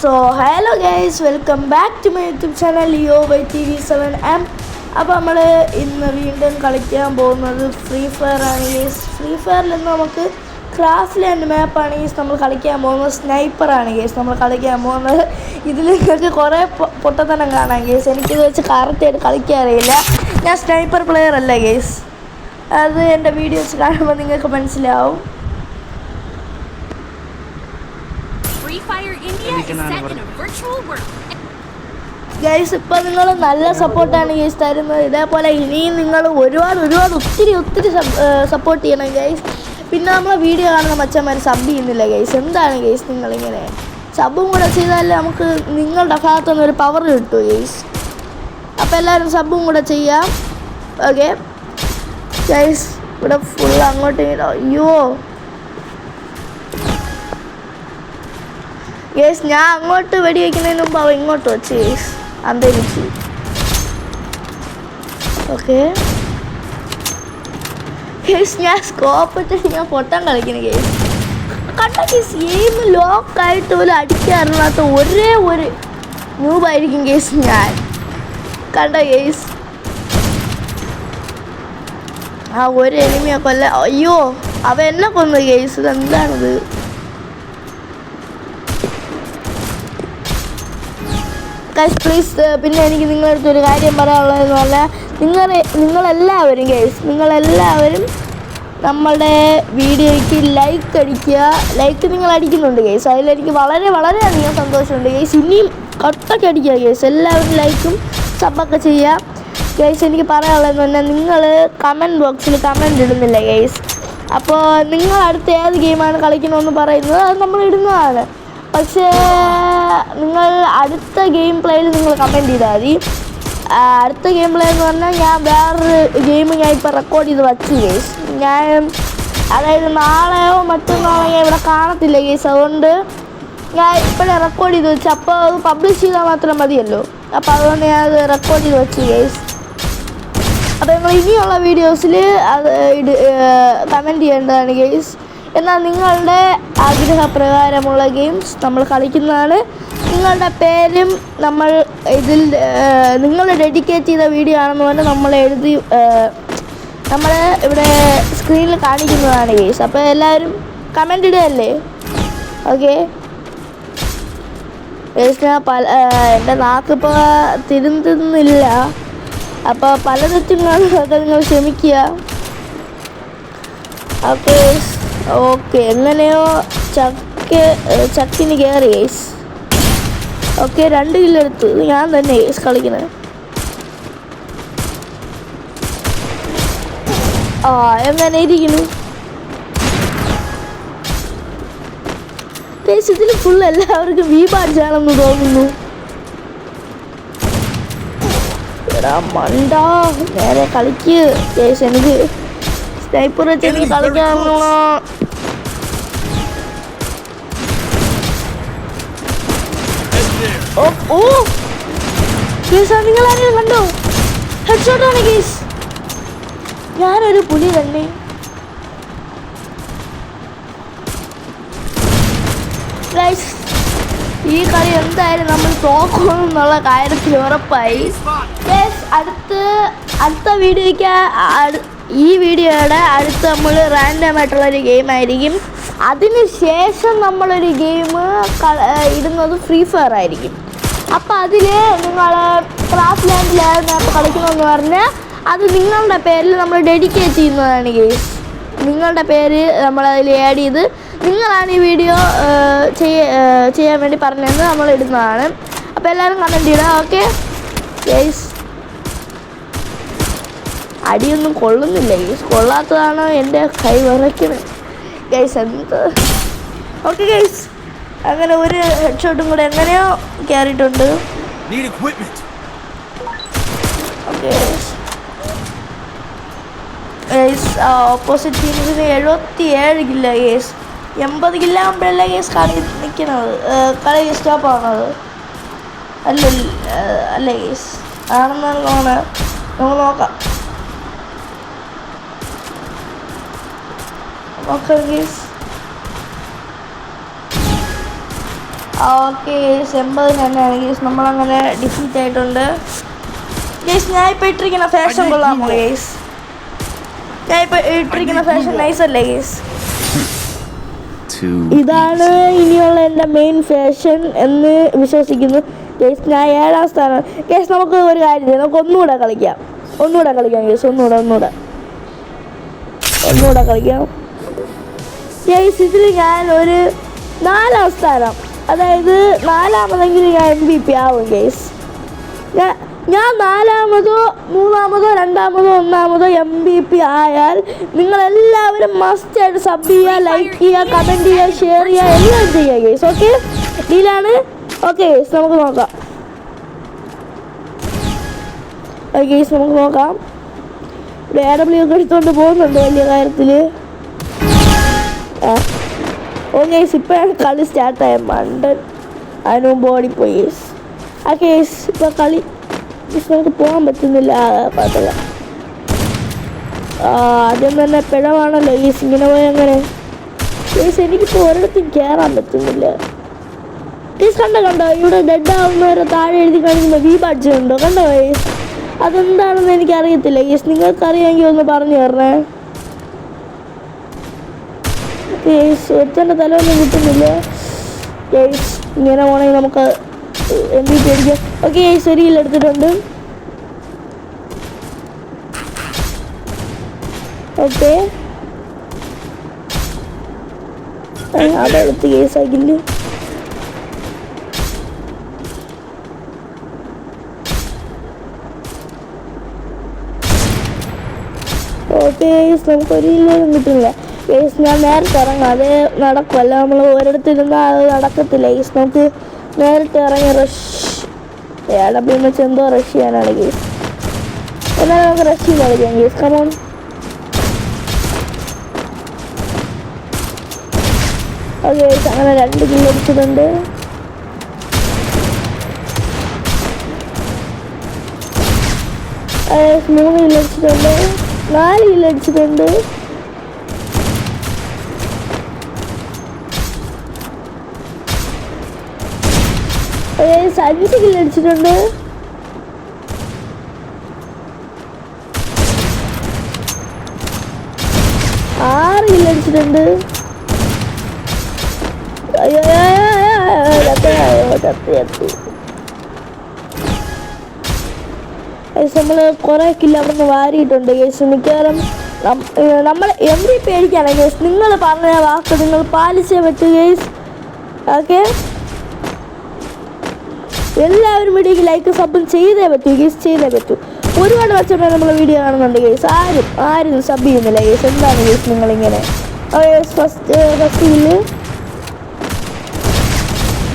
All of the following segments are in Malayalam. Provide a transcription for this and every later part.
So hello guys, welcome back to my YouTube channel Leo by TV7M. അപ്പോൾ നമ്മൾ ഇന്ന് വീണ്ടും കളിക്കാൻ പോകുന്നത് ഫ്രീ ഫയർ ആണ് ഗൈസ്. ഫ്രീ ഫയറിൽ നിന്ന് നമുക്ക് ക്രാഫ്റ്റ് ലാൻഡ് മാപ്പാണ് ഗൈസ് നമ്മൾ കളിക്കാൻ പോകുന്നത്. സ്നൈപ്പറാണ് ഗൈസ് നമ്മൾ കളിക്കാൻ പോകുന്നത്. ഇതിൽ നിങ്ങൾക്ക് കുറേ പൊട്ടത്തനം കാണാം ഗൈസ്. എനിക്കിത് വെച്ച് കറക്റ്റായിട്ട് കളിക്കാൻ അറിയില്ല. ഞാൻ സ്നൈപ്പർ പ്ലെയർ അല്ല ഗൈസ്. അത് എൻ്റെ വീഡിയോസ് കാണുമ്പോൾ നിങ്ങൾക്ക് മനസ്സിലാവും. ഗൈസ് ഇപ്പോൾ നിങ്ങൾ നല്ല സപ്പോർട്ടാണ് ഗൈസ് തരുന്നത്. ഇതേപോലെ ഇനിയും നിങ്ങൾ ഒരുപാട് ഒത്തിരി സപ്പോർട്ട് ചെയ്യണം ഗൈസ്. പിന്നെ നമ്മളെ വീഡിയോ കാണുന്ന മച്ചന്മാർ സബ് ചെയ്യുന്നില്ല ഗൈസ്. എന്താണ് ഗൈസ് നിങ്ങളിങ്ങനെ സബും കൂടെ ചെയ്താലേ നമുക്ക് നിങ്ങളുടെ ഭാഗത്തുനിന്ന് ഒരു പവർ കിട്ടും ഗൈസ്. അപ്പോൾ എല്ലാവരും സബും കൂടെ ചെയ്യാം. ഓക്കെ ഗൈസ്, ഇവിടെ ഫുൾ അങ്ങോട്ട് അയ്യോ ഗൈസ്, ഞാൻ അങ്ങോട്ട് വെടി വയ്ക്കുന്നതിന് മുമ്പ് അവ ഇങ്ങോട്ട് വെച്ച് ഗൈസ് അന്തരിച്ച്. ഓക്കെ ഗൈസ്, ഞാൻ സ്കോപ്പ് ഇട്ടിട്ട് ഞാൻ പൊട്ടാൻ കളിക്കുന്നു ഗൈസ്. കണ്ട ഗൈസ്, ഗെയിം ലോക്കായിട്ട് പോലും അടിക്കാറില്ലാത്ത ഒരേ ഒരു ന്യൂബായിരിക്കും ഗൈസ് ഞാൻ. കണ്ട ഗൈസ്, ആ ഒരു എനിമിയെ കൊല്ല. അയ്യോ അവ എന്നെ കൊന്നു ഗൈസ്. ഇതെന്താണിത്? ഗൈസ് പ്ലീസ്, പിന്നെ എനിക്ക് നിങ്ങളുടെ അടുത്ത് ഒരു കാര്യം പറയാനുള്ളതെന്ന് പറഞ്ഞാൽ നിങ്ങളെല്ലാവരും ഗൈസ് നമ്മളുടെ വീഡിയോയ്ക്ക് ലൈക്ക് അടിക്കുക. ലൈക്ക് നിങ്ങൾ അടിക്കുന്നുണ്ട് ഗൈസ്, അതിലെനിക്ക് വളരെയധികം സന്തോഷമുണ്ട് ഗൈസ്. ഇനിയും കട്ടൊക്കെ അടിക്കുക ഗൈസ്. എല്ലാവരും ലൈക്കും സബ്ബൊക്കെ ചെയ്യുക ഗൈസ്. എനിക്ക് പറയാനുള്ളതെന്ന് പറഞ്ഞാൽ നിങ്ങൾ കമൻറ്റ് ബോക്സിൽ കമൻറ്റ് ഇടുന്നില്ല ഗൈസ്. അപ്പോൾ നിങ്ങൾ അടുത്ത ഏത് ഗെയിമാണ് കളിക്കണമെന്ന് പറയുന്നത് അത് നമ്മൾ ഇടുന്നതാണ്. പക്ഷേ നിങ്ങൾ അടുത്ത ഗെയിം പ്ലേയിൽ നിങ്ങൾ കമൻറ്റ് ചെയ്താൽ മതി. അടുത്ത ഗെയിം പ്ലേ എന്ന് പറഞ്ഞാൽ ഞാൻ വേറൊരു ഗെയിം ഞാൻ ഇപ്പോൾ റെക്കോർഡ് ചെയ്ത് വച്ചു ഗേസ്. ഞാൻ അതായത് നാളെയോ മറ്റന്നാളോ ഞാൻ ഇവിടെ കാണത്തില്ല ഗേസ്. അതുകൊണ്ട് ഞാൻ ഇപ്പോഴേ റെക്കോർഡ് ചെയ്ത് വെച്ചു. അപ്പോൾ അത് പബ്ലിഷ് ചെയ്താൽ മാത്രം മതിയല്ലോ. അപ്പോൾ അതുകൊണ്ട് ഞാൻ അത് റെക്കോർഡ് ചെയ്ത് വെച്ചു ഗേസ്. അപ്പോൾ നിങ്ങൾ ഇനിയുള്ള വീഡിയോസിൽ അത് കമൻറ്റ് ചെയ്യേണ്ടതാണ് ഗേസ്. എന്നാൽ നിങ്ങളുടെ ആഗ്രഹപ്രകാരമുള്ള ഗെയിംസ് നമ്മൾ കളിക്കുന്നതാണ്. നിങ്ങളുടെ പേരും നമ്മൾ ഇതിൽ നിങ്ങൾ ഡെഡിക്കേറ്റ് ചെയ്ത വീഡിയോ ആണെന്ന് പറഞ്ഞാൽ നമ്മൾ എഴുതി നമ്മൾ ഇവിടെ സ്ക്രീനിൽ കാണിക്കുന്നതാണ് ഗെയ്സ്. അപ്പോൾ എല്ലാവരും കമൻറ്റ് ഇടുകയല്ലേ? ഓക്കെ ഗെയ്സ്, ഞാൻ എൻ്റെ നാക്കിപ്പോൾ തിരുന്നില്ല. അപ്പോൾ പല തെറ്റുകളൊക്കെ നിങ്ങൾ ക്ഷമിക്കുക. ഓക്കെ ഓക്കെ, എങ്ങനെയോ ചക്കിന് കയറി ഗൈസ്. ഓക്കെ, 2 കിലോ എടുത്തു. ഞാൻ തന്നെ ഗൈസ് കളിക്കുന്നത്. എങ്ങനെ ഇരിക്കുന്നു ഗൈസ്? ഇതിൽ ഫുൾ എല്ലാവർക്കും വി ബാഡ്ജാണെന്ന് തോന്നുന്നു. എടാ മണ്ട, നേരെ കളിക്ക് ഗൈസ്. എനിക്ക് സ്നൈപ്പർ വെച്ച് എനിക്ക് കളിക്കാനുള്ള നിങ്ങളാരെയും കണ്ടോ? ഹെഡ്ഷോട്ടാണ് ഗീസ്. ഞാനൊരു പുലി തന്നെ. ഗൈസ്, ഈ കളി എന്തായാലും നമ്മൾ തോക്കുമെന്നുള്ള കാര്യത്തിൽ ഉറപ്പായി ഗൈസ്. അടുത്ത വീഡിയോയ്ക്ക് ഈ വീഡിയോയുടെ അടുത്ത് നമ്മൾ റാൻഡം ആയിട്ടുള്ളൊരു ഗെയിം ആയിരിക്കും. അതിനുശേഷം നമ്മളൊരു ഗെയിം ഇടുന്നത് ഫ്രീ ഫയർ ആയിരിക്കും. അപ്പോൾ അതിൽ നിങ്ങൾ ക്രാഫ്റ്റ് ലാൻഡ് മാപ്പ് കളിക്കണമെന്ന് പറഞ്ഞാൽ അത് നിങ്ങളുടെ പേരിൽ നമ്മൾ ഡെഡിക്കേറ്റ് ചെയ്യുന്നതാണ് ഗെയ്സ്. നിങ്ങളുടെ പേര് നമ്മളതിൽ ആഡ് ചെയ്ത് നിങ്ങളാണ് ഈ വീഡിയോ ചെയ്യാൻ വേണ്ടി പറഞ്ഞതെന്ന് നമ്മൾ ഇടുന്നതാണ്. അപ്പോൾ എല്ലാവരും കമൻറ്റ് ഇടുക. ഓക്കെ ഗെയ്സ്, അടിയൊന്നും കൊള്ളുന്നില്ല ഗൈസ്. കൊള്ളാത്തതാണ് എൻ്റെ കൈ വിറയ്ക്കുന്നത് ഗൈസ്. എന്ത് ഓക്കെ ഗൈസ്, അങ്ങനെ ഒരു ഹെഡ്ഷോട്ടും കൂടെ എങ്ങനെയോ കയറിയിട്ടുണ്ട്. ഓക്കെ ഗൈസ്, ഓപ്പോസിറ്റ് ടീമിന് 77 കില്ല ഗൈസ്. 80 കില്ല ആകുമ്പോഴല്ലേ ഗൈസ് കളി നിൽക്കുന്നത്, കളി സ്റ്റോപ്പ് ആവുന്നത് അല്ല ഗൈസ്. ആണെന്നാണ് തോന്നുന്നത്. നമുക്ക് നോക്കാം. ഓക്കെ ഗൈസ്, ഓക്കെ ഗൈസ് 80 തന്നെയാണ് ഗൈസ്. നമ്മളങ്ങനെ ഡിഫീറ്റ് ആയിട്ടുണ്ട് ഗൈസ്. ഞാൻ ഇപ്പോൾ ഇട്ടിരിക്കുന്ന ഫാഷൻ കൊള്ളാമോ ഗൈസ്? ഞാൻ ഇപ്പോൾ ഇട്ടിരിക്കുന്ന ഫാഷൻ നൈസ് അല്ലേ ഗൈസ്? ഇതാണ് ഇനിയുള്ള എൻ്റെ മെയിൻ ഫാഷൻ എന്ന് വിശ്വസിക്കുന്നു ഗൈസ്. ഞാൻ 7ാം സ്ഥാനം ഗൈസ്. നമുക്ക് ഒരു കാര്യം ചെയ്യാം, നമുക്ക് ഒന്നുകൂടെ കളിക്കാം ഗൈസ്. ഒന്നുകൂടെ കളിക്കാം ഗൈസ്. ഇതിൽ ഞാൻ ഒരു 4ാം സ്ഥാനം, അതായത് 4ാമതെങ്കിലും ഞാൻ MVP ആവും ഗൈസ്. ഞാൻ 4ാമതോ 3ാമതോ 2ാമതോ 1ാമതോ MVP ആയാൽ നിങ്ങളെല്ലാവരും മസ്റ്റായിട്ട് സബ് ചെയ്യുക, ലൈക്ക് ചെയ്യുക, കമൻറ്റ് ചെയ്യുക, ഷെയർ ചെയ്യുക, എല്ലാം ചെയ്യുക ഗൈസ്. ഓക്കെ ഡീലാണ്? ഓക്കെ ഗൈസ്, നമുക്ക് നോക്കാം. ഗൈസ് നമുക്ക് നോക്കാം. AW ഒക്കെ എടുത്തുകൊണ്ട് പോകുന്നുണ്ട് വലിയ കാര്യത്തിൽ. ഗൈസ് ഇപ്പോഴാണ് കളി സ്റ്റാർട്ടായ മണ്ടൻ. അതിന് മുമ്പ് ഓടിപ്പോയി ഗൈസ്. ഗൈസ് ഇപ്പോൾ കളി നമുക്ക് പോകാൻ പറ്റുന്നില്ല. പാത്തല്ല ആദ്യം തന്നെ പിഴവാണല്ലോ ഗൈസ്. ഇങ്ങനെ പോയി അങ്ങനെ ഗൈസ് എനിക്കിപ്പോൾ ഒരിടത്തും കയറാൻ പറ്റുന്നില്ല ഗൈസ്. കണ്ടോ ഇവിടെ ഡെഡ് ആവുന്നവരെ താഴെ എഴുതി കാണിക്കുന്ന V ബാഡ്ജ് ഉണ്ടോ? കണ്ടോ ഗൈസ്? അതെന്താണെന്ന് എനിക്കറിയത്തില്ല ഗൈസ്. നിങ്ങൾക്കറിയാമെങ്കിൽ ഒന്ന് പറഞ്ഞു തരണേ ഗൈസ്. ഒരുത്തൻ്റെ തലമൊന്നും കിട്ടുന്നില്ല ഗൈസ്. ഇങ്ങനെ പോകണമെങ്കിൽ നമുക്ക് MVP അടിക്കാം. ഓക്കെ ഗൈസ്, ഒരു കിൽ എടുത്തിട്ടുണ്ട്. ഓക്കെ അതെടുത്ത് ഗൈസ് ആക്കില്ല. ഓക്കെ ഗൈസ്, നമുക്കൊരു കില്ലും കിട്ടുന്നില്ല ഗൈസ്. ഞാൻ നേരത്തെ ഇറങ്ങാം, അത് നടക്കുമല്ല. നമ്മൾ ഒരിടത്തിരുന്നാൽ അത് നടക്കത്തില്ല ഗൈസ്. നമുക്ക് നേരിട്ട് ഇറങ്ങി റഷ് AW വെച്ച് എന്തോ റഷ് ചെയ്യാനാണ് ഗൈസ്. എന്നാലും നമുക്ക് റഷ് ചെയ്ത് കളിക്കാം ഗൈസ്. കമോൺ. ഓക്കെ ഗൈസ്, അങ്ങനെ 2 കില്ല് അടിച്ചിട്ടുണ്ട്. ഗൈസ് 3 കില്ല് അടിച്ചിട്ടുണ്ട്, 4 കില്ല് അടിച്ചിട്ടുണ്ട്. ഗൈസ് 5 കില്ല് അടിച്ചിട്ടുണ്ട്. 6 കില്ല് അടിച്ചിട്ടുണ്ട്. അയ്യോ നമ്മൾ കുറെ കില്ല് അവിടെ നിന്ന് വാരിയിട്ടുണ്ട് ഗൈസ്. മിക്കവാറും നമ്മൾ MVP അടിക്കാണ് ഗൈസ്. നിങ്ങൾ പറഞ്ഞ വാക്ക് നിങ്ങൾ പാലിച്ചേ പറ്റൂ ഗൈസ്. ഓക്കെ എല്ലാവരും വീഡിയോക്ക് ലൈക്ക് സബും ചെയ്തേ പറ്റൂ ഗൈസ്, ചെയ്തേ പറ്റൂ. ഒരുപാട് വർഷമായി നമ്മൾ വീഡിയോ കാണുന്നുണ്ട് ഗൈസ്. ആരും സബ് ചെയ്യുന്നില്ല ഗൈസ്. എന്താണ് ഗൈസ് നിങ്ങളിങ്ങനെ? ഫസ്റ്റ് കില്ല്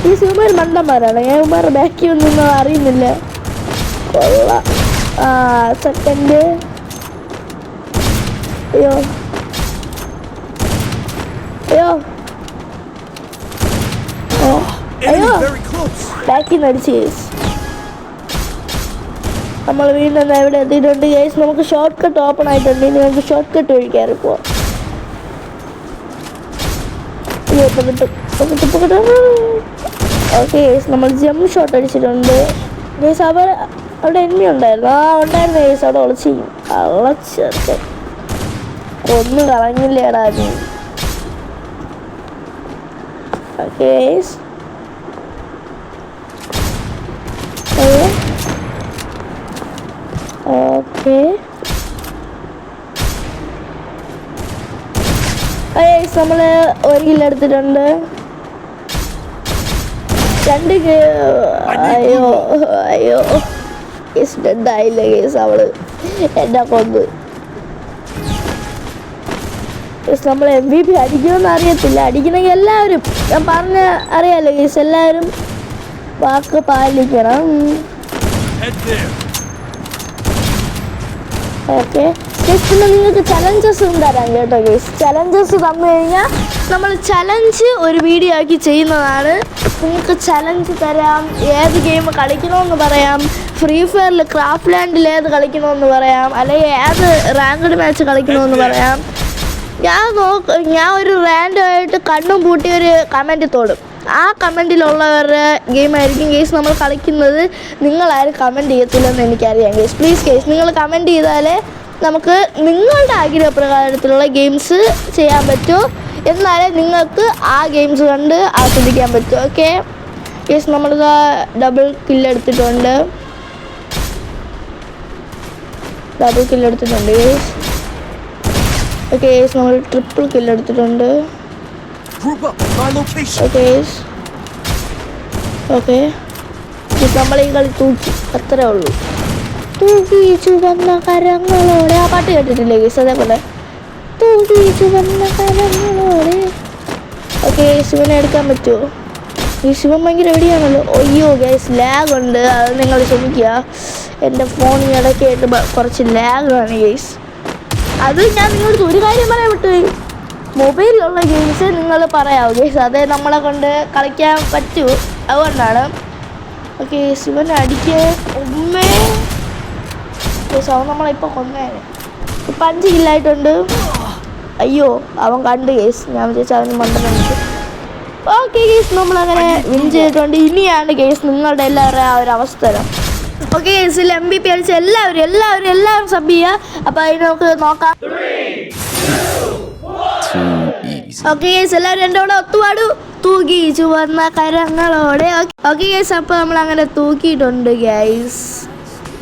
ഈ സുമാർ മണ്ടന്മാരാണ്. ഞാൻ ഉമാരുടെ ബാക്കിൽ ഒന്നും അറിയുന്നില്ല. കൊള്ളാം. സെക്കൻഡ്. അയ്യോ ബാക്കിൽ നിന്ന് അടിച്ച് ഗൈസ്. നമ്മൾ വീണ്ടും ഇവിടെ എത്തിയിട്ടുണ്ട് ഗൈസ്. നമുക്ക് ഷോർട്ട് കട്ട് ഓപ്പൺ ആയിട്ടുണ്ട്. ഇനി നമുക്ക് ഷോർട്ട് കട്ട് വഴി കയറി പോവാം. ഓക്കെ ഗൈസ്, നമ്മൾ ജമ്പ് ഷോട്ട് അടിച്ചിട്ടുണ്ട് ഗൈസ്. അവിടെ എനിമി ഉണ്ടായിരുന്നു. ഉണ്ടായിരുന്നു ഗൈസ്. അവിടെ ഒളിച്ചേർക്കെ ഒന്നും കളഞ്ഞില്ലേടാ നീ. ഓക്കെ ഗൈസ്, ഓക്കെ നമ്മൾ 1 കില്ല് എടുത്തിട്ടുണ്ട്. 2 അയ്യോ കേസ് ഡെഡായില്ല കേസ്. അവള് എന്നെ കൊന്ന്. നമ്മൾ MVP അടിക്കണമെന്ന് അറിയത്തില്ല. അടിക്കണമെങ്കിൽ എല്ലാവരും ഞാൻ പറഞ്ഞ അറിയാലോ കേസ്, എല്ലാവരും വാക്ക് പാലിക്കണം. ഓക്കെ പിന്നെ നിങ്ങൾക്ക് ചലഞ്ചസും തരാം കേട്ടോ ഗൈസ്. ചലഞ്ചസ് തന്നു കഴിഞ്ഞാൽ നമ്മൾ ചലഞ്ച് ഒരു വീഡിയോ ആക്കി ചെയ്യുന്നതാണ്. നിങ്ങൾക്ക് ചലഞ്ച് തരാം. ഏത് ഗെയിം കളിക്കണമെന്ന് പറയാം. ഫ്രീ ഫയറിൽ ക്രാഫ്റ്റ് ലാൻഡിൽ ഏത് കളിക്കണമെന്ന് പറയാം, അല്ലെങ്കിൽ ഏത് റാങ്ക്ഡ് മാച്ച് കളിക്കണമെന്ന് പറയാം. ഞാൻ ഒരു റാൻഡമായിട്ട് കണ്ണും പൂട്ടി ഒരു കമൻറ്റ് തോടും. ആ കമൻറ്റിലുള്ളവരുടെ ഗെയിമായിരിക്കും ഗെയ്സ് നമ്മൾ കളിക്കുന്നത്. നിങ്ങളാരും കമൻറ്റ് ചെയ്യത്തില്ലെന്ന് എനിക്കറിയാം ഗെയ്സ്. പ്ലീസ് ഗെയ്സ്, നിങ്ങൾ കമൻറ്റ് ചെയ്താലേ നമുക്ക് നിങ്ങളുടെ ആഗ്രഹപ്രകാരത്തിലുള്ള ഗെയിംസ് ചെയ്യാൻ പറ്റൂ. എന്നാലേ നിങ്ങൾക്ക് ആ ഗെയിംസ് കണ്ട് ആസ്വദിക്കാൻ പറ്റും. ഓക്കെ ഗെയ്സ്, നമ്മളിതാ ഡബിൾ കില്ലെടുത്തിട്ടുണ്ട് ഗെയ്സ്. ഓക്കെ ഗെയ്സ്, നമ്മൾ ട്രിപ്പിൾ കില്ലെടുത്തിട്ടുണ്ട്. ഓക്കെ നമ്മൾ ഈ കളി തൂക്കി, അത്രേ ഉള്ളൂ. തൂക്കി ചുവന്ന കരങ്ങളോടെ, ആ പാട്ട് കേട്ടിട്ടില്ലേ ഗെയ്സ്? അതേപോലെ തൂക്കി ചുവന്ന കരങ്ങളോടെ. ഓക്കെ ശിവനെ എടുക്കാൻ പറ്റുമോ? ഈ ശിവൻ ഭയങ്കര എവിടെയാണല്ലോ. അയ്യോ ഗൈസ്, ലാഗ് ഉണ്ട്, അത് നിങ്ങൾ ക്ഷമിക്കുക. എൻ്റെ ഫോൺ ഇടയ്ക്കായിട്ട് കുറച്ച് ലാഗാണ് ഗൈസ്. അത് ഞാൻ നിങ്ങളടുത്ത് ഒരു കാര്യം പറയാൻ വിട്ടുപോയി. മൊബൈലിലുള്ള ഗെയിംസ് നിങ്ങൾ പറയാമോ ഗൈസ്? അതേ നമ്മളെ കൊണ്ട് കളിക്കാൻ പറ്റൂ, അതുകൊണ്ടാണ്. ഓക്കെ ശിവനെ അടിക്കാൻ ഉമ്മേ ഗൈസ്, അവൻ നമ്മളിപ്പോൾ കൊന്നേനെ. ഇപ്പം 5 കില്ലായിട്ടുണ്ട്. അയ്യോ അവൻ കണ്ട് ഗൈസ്, ഞാൻ വിചാരിച്ചു അവന് മണ്ടനുണ്ട്. ഓക്കെ ഗൈസ്, നമ്മളങ്ങനെ വിൻ ചെയ്തിട്ടുണ്ട്. ഇനിയാണ് ഗൈസ് നിങ്ങളുടെ എല്ലാവരുടെയും ആ ഒരു അവസരം. ഓക്കെ ഗൈസിൽ MVP അടിച്ച് എല്ലാവരും സബ് ചെയ്യുക. അപ്പോൾ അതിന് നമുക്ക് നോക്കാം. ഓക്കെ ഗൈസ്, എല്ലാവരും എൻ്റെ കൂടെ ഒത്തുപാടു. തൂക്കി ചുവന്ന കരങ്ങളോടെ. ഓക്കെ ഗൈസ്, അപ്പോൾ നമ്മൾ അങ്ങനെ തൂക്കിയിട്ടുണ്ട് ഗൈസ്.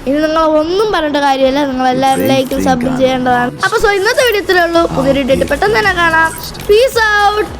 ഇനി നിങ്ങൾ ഒന്നും പറഞ്ഞിട്ട് കാര്യമില്ല, നിങ്ങളെല്ലാവരും ലൈക്കും സബും ചെയ്യേണ്ടതാണ്. അപ്പോൾ ഇന്നത്തെ വീഡിയോ ഇത്രയേ ഉള്ളൂ. പുതിയൊരു വീഡിയോ പെട്ടെന്ന് തന്നെ കാണാം. Peace out.